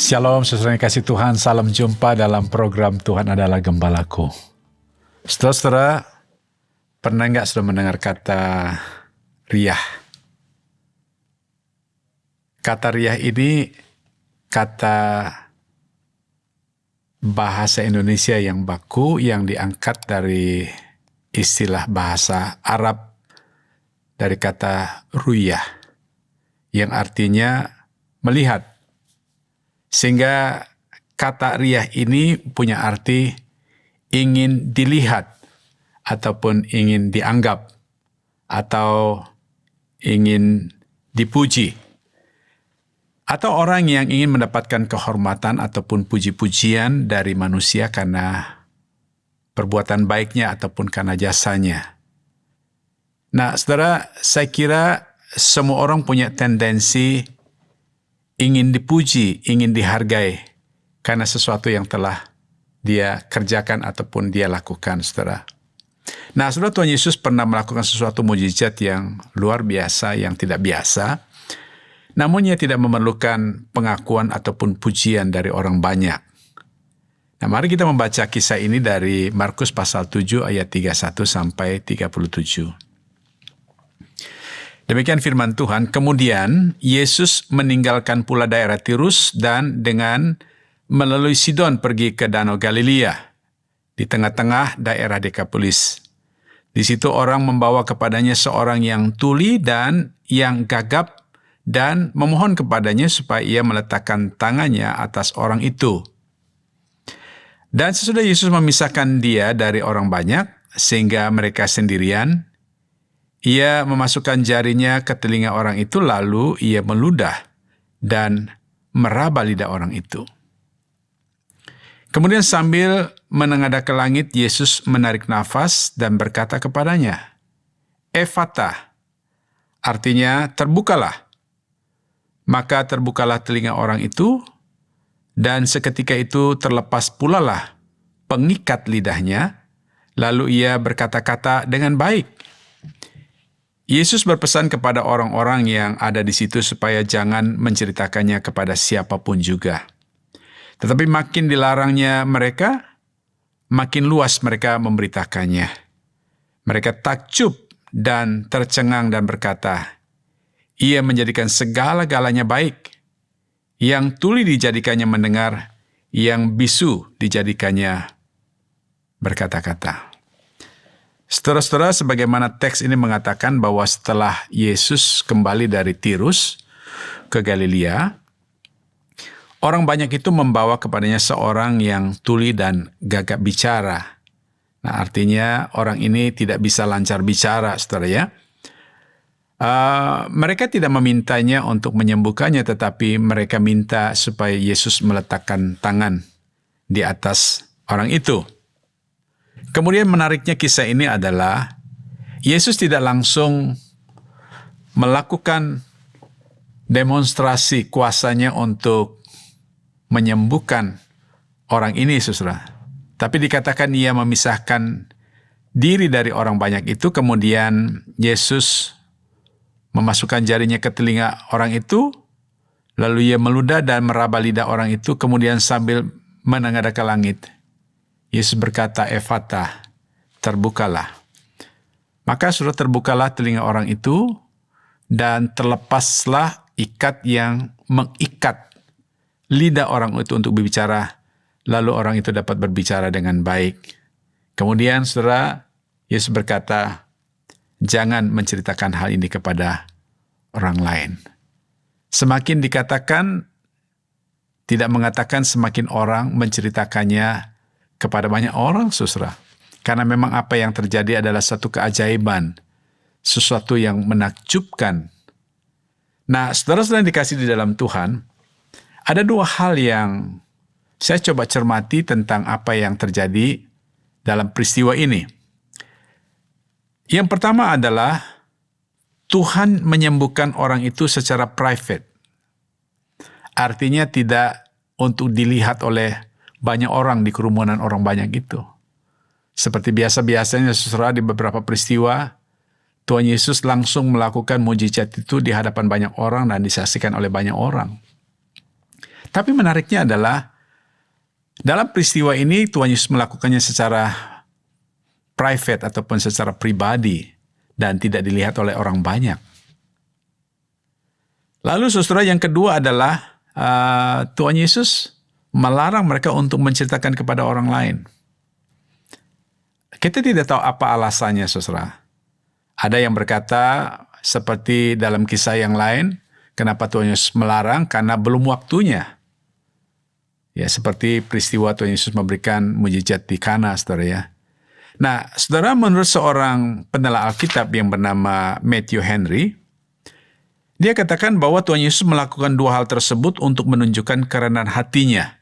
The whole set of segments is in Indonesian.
Shalom, saudara yang kasih Tuhan. Salam jumpa dalam program Tuhan Adalah Gembalaku. Saudara-saudara, pernah nggak sudah mendengar kata riah? Kata riah ini kata bahasa Indonesia yang baku yang diangkat dari istilah bahasa Arab dari kata ruyah yang artinya melihat. Sehingga kata riah ini punya arti ingin dilihat ataupun ingin dianggap atau ingin dipuji. Atau orang yang ingin mendapatkan kehormatan ataupun puji-pujian dari manusia karena perbuatan baiknya ataupun karena jasanya. Nah, saudara, saya kira semua orang punya tendensi ingin dipuji, ingin dihargai karena sesuatu yang telah dia kerjakan ataupun dia lakukan, saudara. Nah, saudara, Tuhan Yesus pernah melakukan sesuatu mujizat yang luar biasa, yang tidak biasa. Namun ia tidak memerlukan pengakuan ataupun pujian dari orang banyak. Nah, mari kita membaca kisah ini dari Markus pasal 7 ayat 31 sampai 37. Demikian firman Tuhan. Kemudian Yesus meninggalkan pula daerah Tirus dan dengan melalui Sidon pergi ke Danau Galilea di tengah-tengah daerah Dekapolis. Di situ orang membawa kepadanya seorang yang tuli dan yang gagap dan memohon kepadanya supaya ia meletakkan tangannya atas orang itu. Dan sesudah Yesus memisahkan dia dari orang banyak sehingga mereka sendirian, ia memasukkan jarinya ke telinga orang itu, lalu ia meludah dan meraba lidah orang itu. Kemudian sambil menengadah ke langit, Yesus menarik nafas dan berkata kepadanya, "Efatah," artinya terbukalah. Maka terbukalah telinga orang itu, dan seketika itu terlepas pula lah pengikat lidahnya, lalu ia berkata-kata dengan baik. Yesus berpesan kepada orang-orang yang ada di situ supaya jangan menceritakannya kepada siapapun juga. Tetapi makin dilarangnya mereka, makin luas mereka memberitakannya. Mereka takjub dan tercengang dan berkata, "Ia menjadikan segala-galanya baik. Yang tuli dijadikannya mendengar, yang bisu dijadikannya berkata-kata." Saudara-saudara, sebagaimana teks ini mengatakan bahwa setelah Yesus kembali dari Tirus ke Galilea, orang banyak itu membawa kepadanya seorang yang tuli dan gagap bicara. Nah, artinya orang ini tidak bisa lancar bicara, saudara ya. Mereka tidak memintanya untuk menyembuhkannya, tetapi mereka minta supaya Yesus meletakkan tangan di atas orang itu. Kemudian menariknya kisah ini adalah Yesus tidak langsung melakukan demonstrasi kuasanya untuk menyembuhkan orang ini, saudara. Tapi dikatakan ia memisahkan diri dari orang banyak itu, kemudian Yesus memasukkan jarinya ke telinga orang itu, lalu ia meludah dan meraba lidah orang itu, kemudian sambil menengadah ke langit, Yesus berkata, "Efatah," terbukalah. Maka sudah terbukalah telinga orang itu, dan terlepaslah ikat yang mengikat lidah orang itu untuk berbicara, lalu orang itu dapat berbicara dengan baik. Kemudian saudara, Yesus berkata, "Jangan menceritakan hal ini kepada orang lain." Semakin dikatakan, tidak mengatakan semakin orang menceritakannya kepada banyak orang, saudara. Karena memang apa yang terjadi adalah satu keajaiban, sesuatu yang menakjubkan. Nah, saudara-saudara yang dikasih di dalam Tuhan, ada dua hal yang saya coba cermati tentang apa yang terjadi dalam peristiwa ini. Yang pertama adalah Tuhan menyembuhkan orang itu secara private. Artinya tidak untuk dilihat oleh banyak orang di kerumunan orang banyak itu. Seperti biasa-biasanya saudara di beberapa peristiwa, Tuhan Yesus langsung melakukan mujizat itu di hadapan banyak orang dan disaksikan oleh banyak orang. Tapi menariknya adalah dalam peristiwa ini Tuhan Yesus melakukannya secara private ataupun secara pribadi dan tidak dilihat oleh orang banyak. Lalu saudara, yang kedua adalah Tuhan Yesus melarang mereka untuk menceritakan kepada orang lain. Kita tidak tahu apa alasannya, saudara. Ada yang berkata seperti dalam kisah yang lain, kenapa Tuhan Yesus melarang? Karena belum waktunya. Ya, seperti peristiwa Tuhan Yesus memberikan mujizat di Kana, saudara ya. Nah, saudara, menurut seorang penelaah Alkitab yang bernama Matthew Henry, dia katakan bahwa Tuhan Yesus melakukan dua hal tersebut untuk menunjukkan kerendahan hatinya.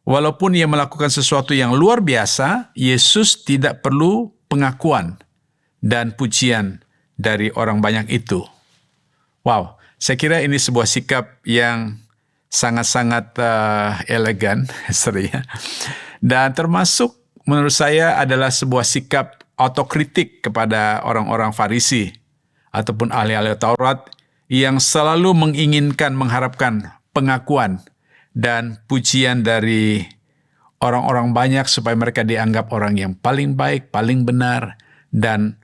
Walaupun ia melakukan sesuatu yang luar biasa, Yesus tidak perlu pengakuan dan pujian dari orang banyak itu. Wow, saya kira ini sebuah sikap yang sangat-sangat elegan, ya. Dan termasuk menurut saya adalah sebuah sikap otokritik kepada orang-orang Farisi ataupun ahli-ahli Taurat yang selalu mengharapkan pengakuan dan pujian dari orang-orang banyak supaya mereka dianggap orang yang paling baik, paling benar, dan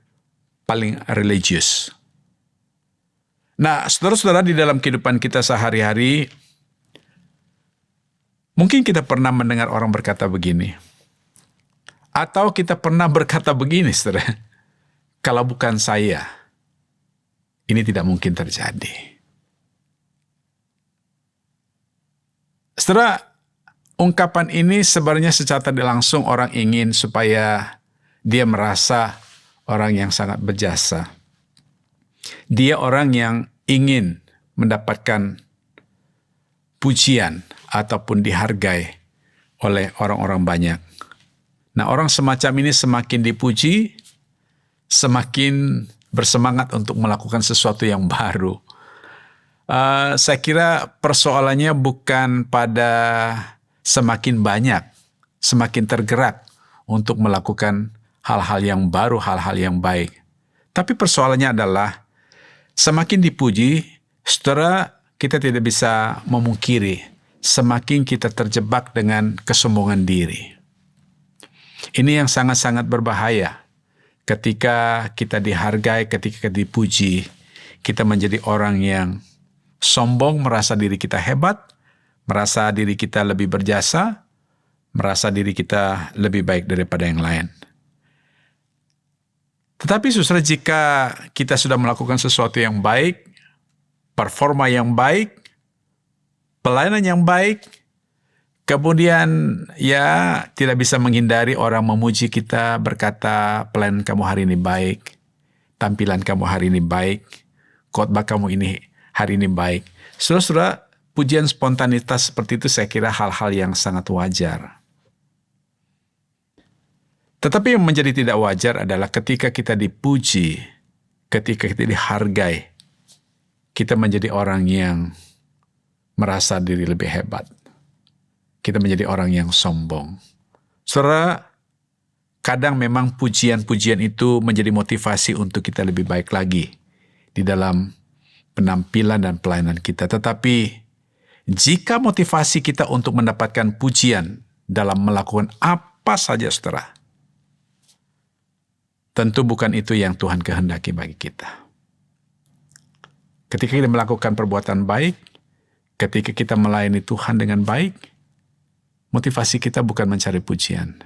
paling religius. Nah, saudara-saudara, di dalam kehidupan kita sehari-hari, mungkin kita pernah mendengar orang berkata begini, atau kita pernah berkata begini, saudara, kalau bukan saya, ini tidak mungkin terjadi. Saudara, ungkapan ini sebenarnya secara tidak langsung orang ingin supaya dia merasa orang yang sangat berjasa. Dia orang yang ingin mendapatkan pujian ataupun dihargai oleh orang-orang banyak. Nah, orang semacam ini semakin dipuji, semakin bersemangat untuk melakukan sesuatu yang baru. Saya kira persoalannya bukan pada semakin banyak, semakin tergerak untuk melakukan hal-hal yang baru, hal-hal yang baik. Tapi persoalannya adalah semakin dipuji, saudara, kita tidak bisa memungkiri, semakin kita terjebak dengan kesombongan diri. Ini yang sangat-sangat berbahaya. Ketika kita dihargai, ketika kita dipuji, kita menjadi orang yang sombong, merasa diri kita hebat, merasa diri kita lebih berjasa, merasa diri kita lebih baik daripada yang lain. Tetapi saudara, jika kita sudah melakukan sesuatu yang baik, performa yang baik, pelayanan yang baik, kemudian ya tidak bisa menghindari orang memuji kita, berkata pelayanan kamu hari ini baik, tampilan kamu hari ini baik, khotbah kamu ini hari ini baik. Saudara-saudara, pujian spontanitas seperti itu saya kira hal-hal yang sangat wajar. Tetapi yang menjadi tidak wajar adalah ketika kita dipuji, ketika kita dihargai, kita menjadi orang yang merasa diri lebih hebat. Kita menjadi orang yang sombong. Saudara, kadang memang pujian-pujian itu menjadi motivasi untuk kita lebih baik lagi di dalam penampilan dan pelayanan kita. Tetapi jika motivasi kita untuk mendapatkan pujian dalam melakukan apa saja, saudara, tentu bukan itu yang Tuhan kehendaki bagi kita. Ketika kita melakukan perbuatan baik, ketika kita melayani Tuhan dengan baik, motivasi kita bukan mencari pujian,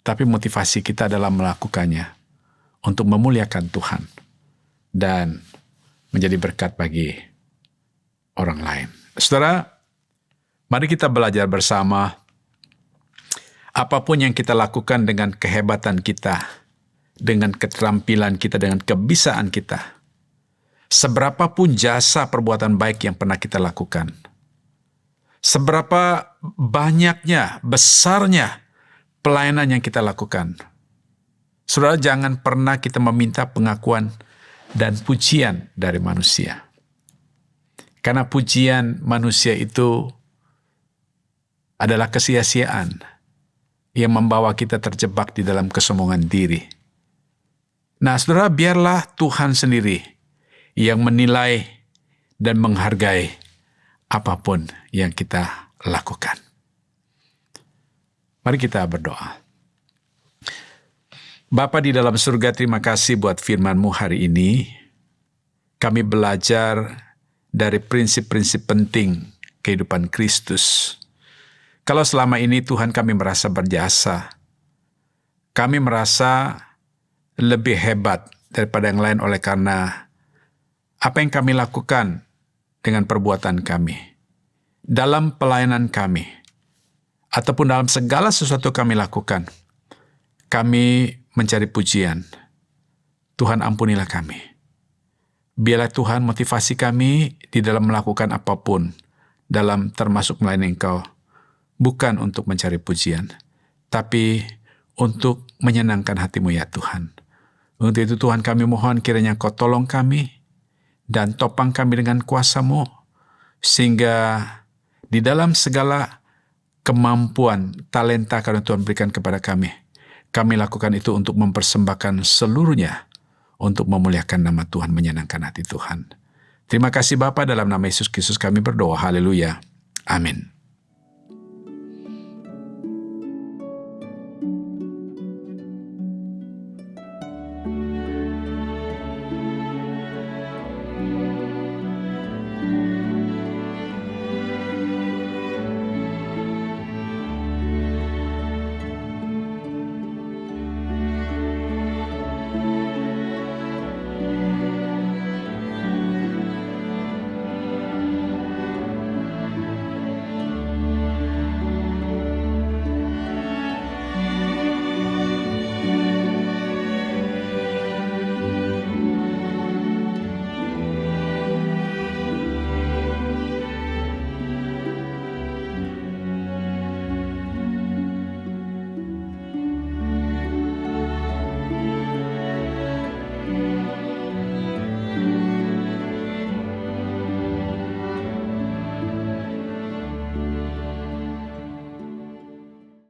tapi motivasi kita adalah melakukannya untuk memuliakan Tuhan dan menjadi berkat bagi orang lain. Saudara, mari kita belajar bersama, apapun yang kita lakukan dengan kehebatan kita, dengan keterampilan kita, dengan kebisaan kita, seberapapun jasa perbuatan baik yang pernah kita lakukan, seberapa banyaknya, besarnya pelayanan yang kita lakukan, saudara, jangan pernah kita meminta pengakuan dan pujian dari manusia. Karena pujian manusia itu adalah kesia-siaan yang membawa kita terjebak di dalam kesombongan diri. Nah, saudara, biarlah Tuhan sendiri yang menilai dan menghargai apapun yang kita lakukan. Mari kita berdoa. Bapa di dalam surga, terima kasih buat firman-Mu hari ini. Kami belajar dari prinsip-prinsip penting kehidupan Kristus. Kalau selama ini Tuhan kami merasa berjasa, kami merasa lebih hebat daripada yang lain oleh karena apa yang kami lakukan dengan perbuatan kami, dalam pelayanan kami, ataupun dalam segala sesuatu kami lakukan, kami mencari pujian. Tuhan ampunilah kami. Biarlah Tuhan motivasi kami di dalam melakukan apapun, dalam termasuk melayani Engkau, bukan untuk mencari pujian, tapi untuk menyenangkan hati-Mu ya Tuhan. Untuk itu Tuhan kami mohon kiranya Kau tolong kami dan topang kami dengan kuasa-Mu, sehingga di dalam segala kemampuan, talenta karena Tuhan berikan kepada kami lakukan itu untuk mempersembahkan seluruhnya, untuk memuliakan nama Tuhan, menyenangkan hati Tuhan. Terima kasih Bapa, dalam nama Yesus Kristus kami berdoa. Haleluya. Amin.